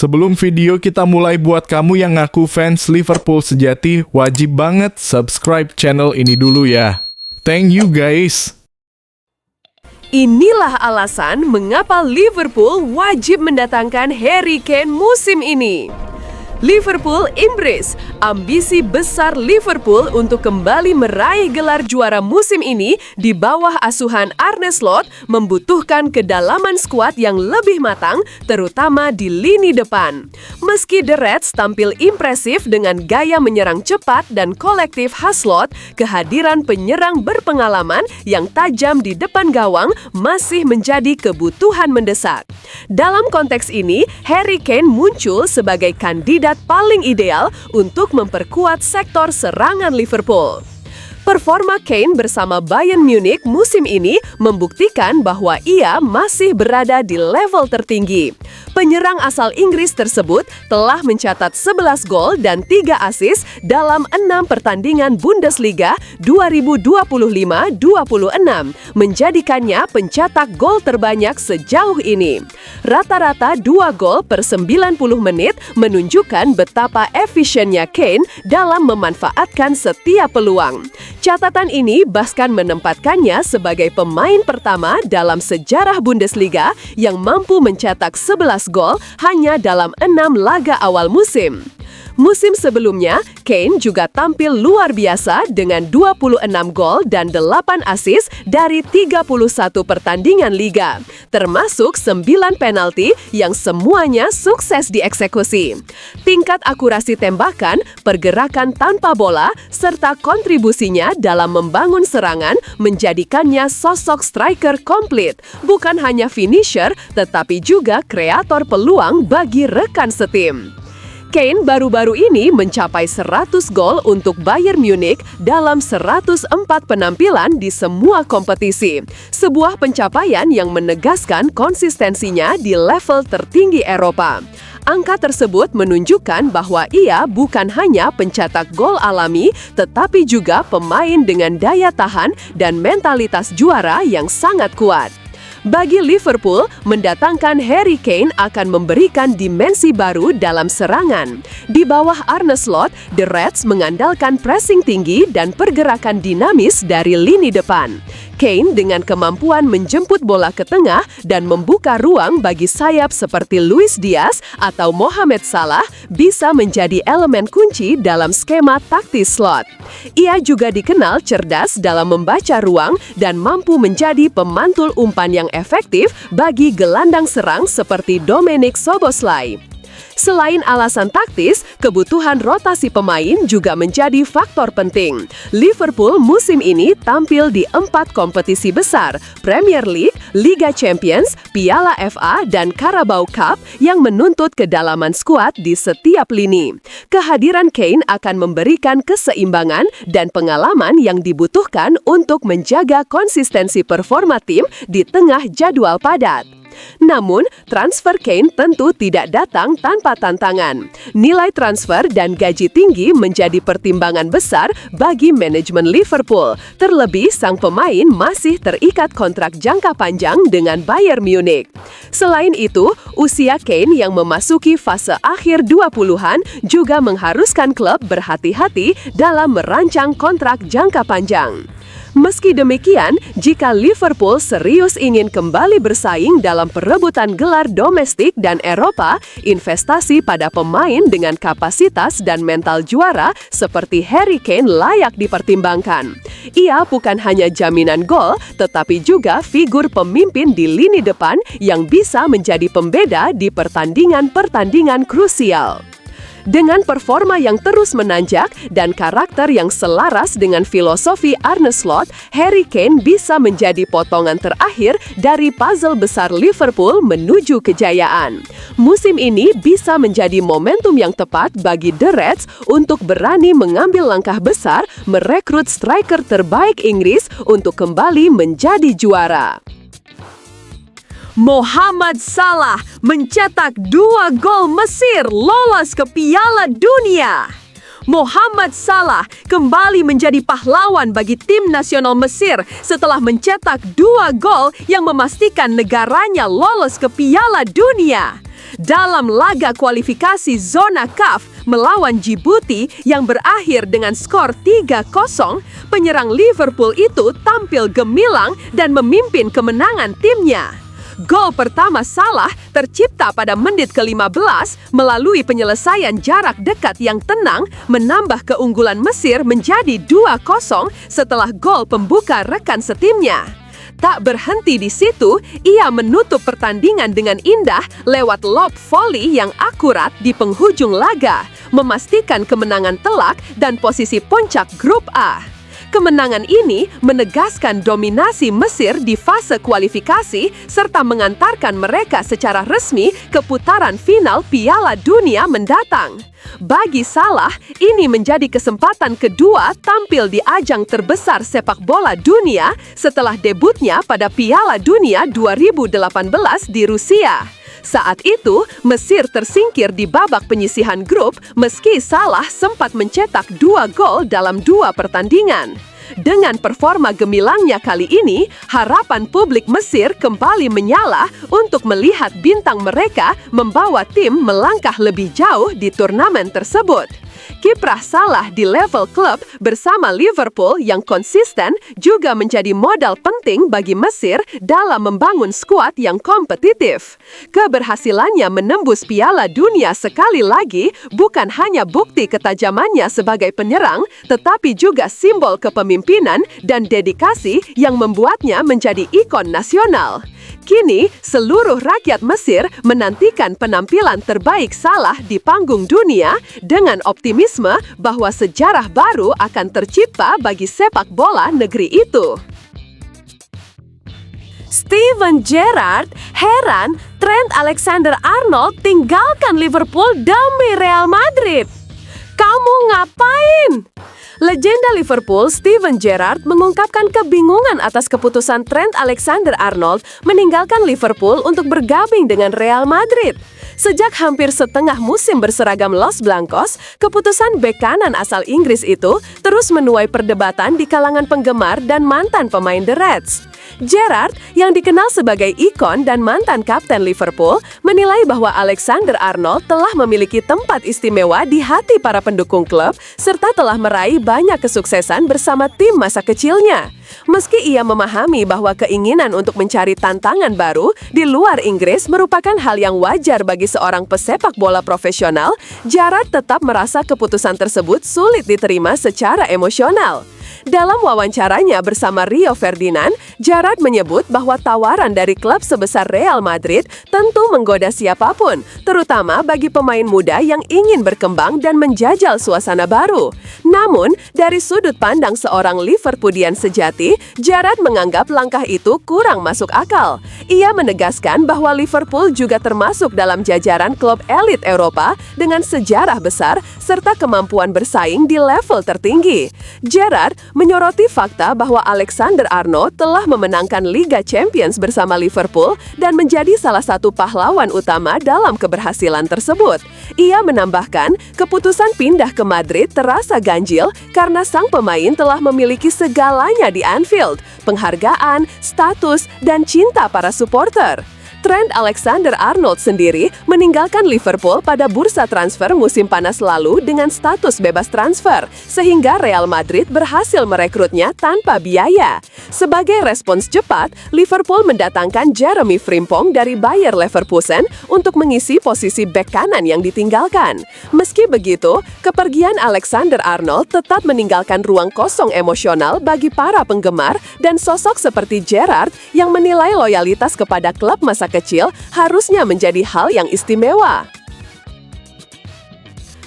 Sebelum video kita mulai, buat kamu yang ngaku fans Liverpool sejati, wajib banget subscribe channel ini dulu ya. Thank you guys. Inilah alasan mengapa Liverpool wajib mendatangkan Harry Kane musim ini. Liverpool Inggris, ambisi besar Liverpool untuk kembali meraih gelar juara musim ini di bawah asuhan Arne Slot membutuhkan kedalaman skuad yang lebih matang, terutama di lini depan. Meski The Reds tampil impresif dengan gaya menyerang cepat dan kolektif khas Slot, kehadiran penyerang berpengalaman yang tajam di depan gawang masih menjadi kebutuhan mendesak. Dalam konteks ini, Harry Kane muncul sebagai kandidat paling ideal untuk memperkuat sektor serangan Liverpool. Performa Kane bersama Bayern Munich musim ini membuktikan bahwa ia masih berada di level tertinggi. Penyerang asal Inggris tersebut telah mencatat 11 gol dan 3 assist dalam 6 pertandingan Bundesliga 2025-26, menjadikannya pencetak gol terbanyak sejauh ini. Rata-rata 2 gol per 90 menit menunjukkan betapa efisiennya Kane dalam memanfaatkan setiap peluang. Catatan ini bahkan menempatkannya sebagai pemain pertama dalam sejarah Bundesliga yang mampu mencetak 11 gol hanya dalam 6 laga awal musim. Musim sebelumnya, Kane juga tampil luar biasa dengan 26 gol dan 8 assist dari 31 pertandingan liga, termasuk 9 penalti yang semuanya sukses dieksekusi. Tingkat akurasi tembakan, pergerakan tanpa bola, serta kontribusinya dalam membangun serangan menjadikannya sosok striker komplit, bukan hanya finisher, tetapi juga kreator peluang bagi rekan setim. Kane baru-baru ini mencapai 100 gol untuk Bayern Munich dalam 104 penampilan di semua kompetisi. Sebuah pencapaian yang menegaskan konsistensinya di level tertinggi Eropa. Angka tersebut menunjukkan bahwa ia bukan hanya pencetak gol alami, tetapi juga pemain dengan daya tahan dan mentalitas juara yang sangat kuat. Bagi Liverpool, mendatangkan Harry Kane akan memberikan dimensi baru dalam serangan. Di bawah Arne Slot, The Reds mengandalkan pressing tinggi dan pergerakan dinamis dari lini depan. Kane dengan kemampuan menjemput bola ke tengah dan membuka ruang bagi sayap seperti Luis Diaz atau Mohamed Salah bisa menjadi elemen kunci dalam skema taktis Slot. Ia juga dikenal cerdas dalam membaca ruang dan mampu menjadi pemantul umpan yang efektif bagi gelandang serang seperti Dominik Szoboszlai. Selain alasan taktis, kebutuhan rotasi pemain juga menjadi faktor penting. Liverpool musim ini tampil di 4 kompetisi besar, Premier League, Liga Champions, Piala FA, dan Carabao Cup yang menuntut kedalaman skuad di setiap lini. Kehadiran Kane akan memberikan keseimbangan dan pengalaman yang dibutuhkan untuk menjaga konsistensi performa tim di tengah jadwal padat. Namun, transfer Kane tentu tidak datang tanpa tantangan. Nilai transfer dan gaji tinggi menjadi pertimbangan besar bagi manajemen Liverpool. Terlebih, sang pemain masih terikat kontrak jangka panjang dengan Bayern Munich. Selain itu, usia Kane yang memasuki fase akhir 20-an juga mengharuskan klub berhati-hati dalam merancang kontrak jangka panjang. Meski demikian, jika Liverpool serius ingin kembali bersaing dalam perebutan gelar domestik dan Eropa, investasi pada pemain dengan kapasitas dan mental juara seperti Harry Kane layak dipertimbangkan. Ia bukan hanya jaminan gol, tetapi juga figur pemimpin di lini depan yang bisa menjadi pembeda di pertandingan-pertandingan krusial. Dengan performa yang terus menanjak dan karakter yang selaras dengan filosofi Arne Slot, Harry Kane bisa menjadi potongan terakhir dari puzzle besar Liverpool menuju kejayaan. Musim ini bisa menjadi momentum yang tepat bagi The Reds untuk berani mengambil langkah besar merekrut striker terbaik Inggris untuk kembali menjadi juara. Mohamed Salah mencetak 2 gol Mesir lolos ke Piala Dunia. Mohamed Salah kembali menjadi pahlawan bagi tim nasional Mesir setelah mencetak 2 gol yang memastikan negaranya lolos ke Piala Dunia. Dalam laga kualifikasi zona CAF melawan Djibouti yang berakhir dengan skor 3-0, penyerang Liverpool itu tampil gemilang dan memimpin kemenangan timnya. Gol pertama Salah tercipta pada menit ke-15 melalui penyelesaian jarak dekat yang tenang, menambah keunggulan Mesir menjadi 2-0 setelah gol pembuka rekan setimnya. Tak berhenti di situ, ia menutup pertandingan dengan indah lewat lob volley yang akurat di penghujung laga, memastikan kemenangan telak dan posisi puncak grup A. Kemenangan ini menegaskan dominasi Mesir di fase kualifikasi serta mengantarkan mereka secara resmi ke putaran final Piala Dunia mendatang. Bagi Salah, ini menjadi kesempatan kedua tampil di ajang terbesar sepak bola dunia setelah debutnya pada Piala Dunia 2018 di Rusia. Saat itu, Mesir tersingkir di babak penyisihan grup meski Salah sempat mencetak 2 gol dalam 2 pertandingan. Dengan performa gemilangnya kali ini, harapan publik Mesir kembali menyala untuk melihat bintang mereka membawa tim melangkah lebih jauh di turnamen tersebut. Kiprah Salah di level klub bersama Liverpool yang konsisten juga menjadi modal penting bagi Mesir dalam membangun skuad yang kompetitif. Keberhasilannya menembus Piala Dunia sekali lagi bukan hanya bukti ketajamannya sebagai penyerang, tetapi juga simbol kepemimpinan dan dedikasi yang membuatnya menjadi ikon nasional. Kini, seluruh rakyat Mesir menantikan penampilan terbaik Salah di panggung dunia dengan optimisme bahwa sejarah baru akan tercipta bagi sepak bola negeri itu. Steven Gerrard heran Trent Alexander-Arnold tinggalkan Liverpool demi Real Madrid. Kamu ngapain? Legenda Liverpool Steven Gerrard mengungkapkan kebingungan atas keputusan Trent Alexander-Arnold meninggalkan Liverpool untuk bergabung dengan Real Madrid. Sejak hampir setengah musim berseragam Los Blancos, keputusan bek kanan asal Inggris itu terus menuai perdebatan di kalangan penggemar dan mantan pemain The Reds. Gerrard, yang dikenal sebagai ikon dan mantan kapten Liverpool, menilai bahwa Alexander-Arnold telah memiliki tempat istimewa di hati para pendukung klub serta telah meraih banyak kesuksesan bersama tim masa kecilnya. Meski ia memahami bahwa keinginan untuk mencari tantangan baru di luar Inggris merupakan hal yang wajar bagi seorang pesepak bola profesional, Gerrard tetap merasa keputusan tersebut sulit diterima secara emosional. Dalam wawancaranya bersama Rio Ferdinand, Gerrard menyebut bahwa tawaran dari klub sebesar Real Madrid tentu menggoda siapapun, terutama bagi pemain muda yang ingin berkembang dan menjajal suasana baru. Namun, dari sudut pandang seorang Liverpoolian sejati, Gerrard menganggap langkah itu kurang masuk akal. Ia menegaskan bahwa Liverpool juga termasuk dalam jajaran klub elit Eropa dengan sejarah besar serta kemampuan bersaing di level tertinggi. Gerrard menyoroti fakta bahwa Alexander-Arnold telah memenangkan Liga Champions bersama Liverpool dan menjadi salah satu pahlawan utama dalam keberhasilan tersebut. Ia menambahkan, keputusan pindah ke Madrid terasa ganjil karena sang pemain telah memiliki segalanya di Anfield, penghargaan, status, dan cinta para supporter. Trent Alexander-Arnold sendiri meninggalkan Liverpool pada bursa transfer musim panas lalu dengan status bebas transfer, sehingga Real Madrid berhasil merekrutnya tanpa biaya. Sebagai respons cepat, Liverpool mendatangkan Jeremy Frimpong dari Bayer Leverkusen untuk mengisi posisi bek kanan yang ditinggalkan. Meski begitu, kepergian Alexander-Arnold tetap meninggalkan ruang kosong emosional bagi para penggemar dan sosok seperti Gerrard yang menilai loyalitas kepada klub masa kecil harusnya menjadi hal yang istimewa.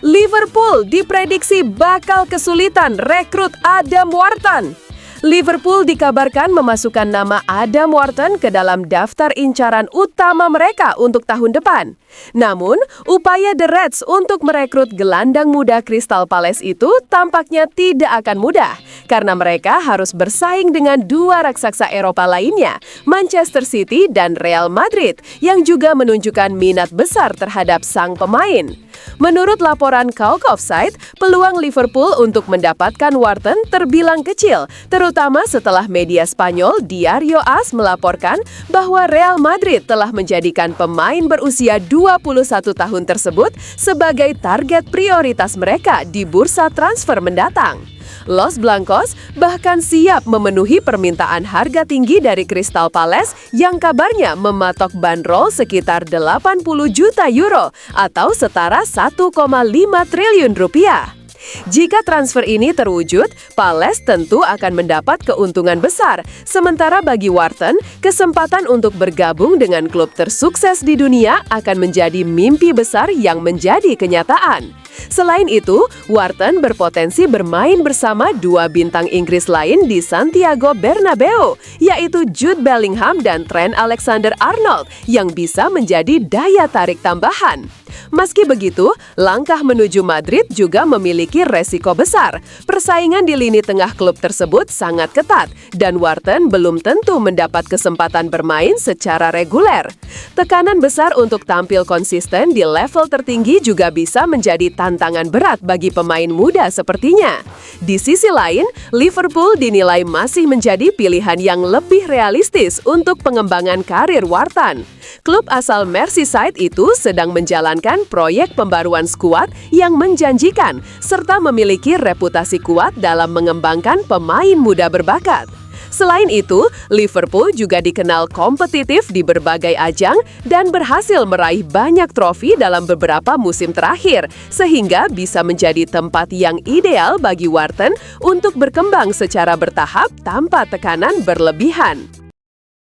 Liverpool diprediksi bakal kesulitan rekrut Adam Wharton. Liverpool dikabarkan memasukkan nama Adam Wharton ke dalam daftar incaran utama mereka untuk tahun depan. Namun, upaya The Reds untuk merekrut gelandang muda Crystal Palace itu tampaknya tidak akan mudah, karena mereka harus bersaing dengan dua raksasa Eropa lainnya, Manchester City dan Real Madrid, yang juga menunjukkan minat besar terhadap sang pemain. Menurut laporan Calc Offside, peluang Liverpool untuk mendapatkan Wharton terbilang kecil, terutama setelah media Spanyol Diario AS melaporkan bahwa Real Madrid telah menjadikan pemain berusia 21 tahun tersebut sebagai target prioritas mereka di bursa transfer mendatang. Los Blancos bahkan siap memenuhi permintaan harga tinggi dari Crystal Palace yang kabarnya mematok bandrol sekitar 80 juta euro atau setara 1,5 triliun rupiah. Jika transfer ini terwujud, Palace tentu akan mendapat keuntungan besar. Sementara bagi Wharton, kesempatan untuk bergabung dengan klub tersukses di dunia akan menjadi mimpi besar yang menjadi kenyataan. Selain itu, Wharton berpotensi bermain bersama dua bintang Inggris lain di Santiago Bernabeu, yaitu Jude Bellingham dan Trent Alexander-Arnold yang bisa menjadi daya tarik tambahan. Meski begitu, langkah menuju Madrid juga memiliki resiko besar. Persaingan di lini tengah klub tersebut sangat ketat, dan Wharton belum tentu mendapat kesempatan bermain secara reguler. Tekanan besar untuk tampil konsisten di level tertinggi juga bisa menjadi tantangan berat bagi pemain muda sepertinya. Di sisi lain, Liverpool dinilai masih menjadi pilihan yang lebih realistis untuk pengembangan karir Wharton. Klub asal Merseyside itu sedang menjalankan proyek pembaruan skuad yang menjanjikan serta memiliki reputasi kuat dalam mengembangkan pemain muda berbakat. Selain itu, Liverpool juga dikenal kompetitif di berbagai ajang dan berhasil meraih banyak trofi dalam beberapa musim terakhir, sehingga bisa menjadi tempat yang ideal bagi Wharton untuk berkembang secara bertahap tanpa tekanan berlebihan.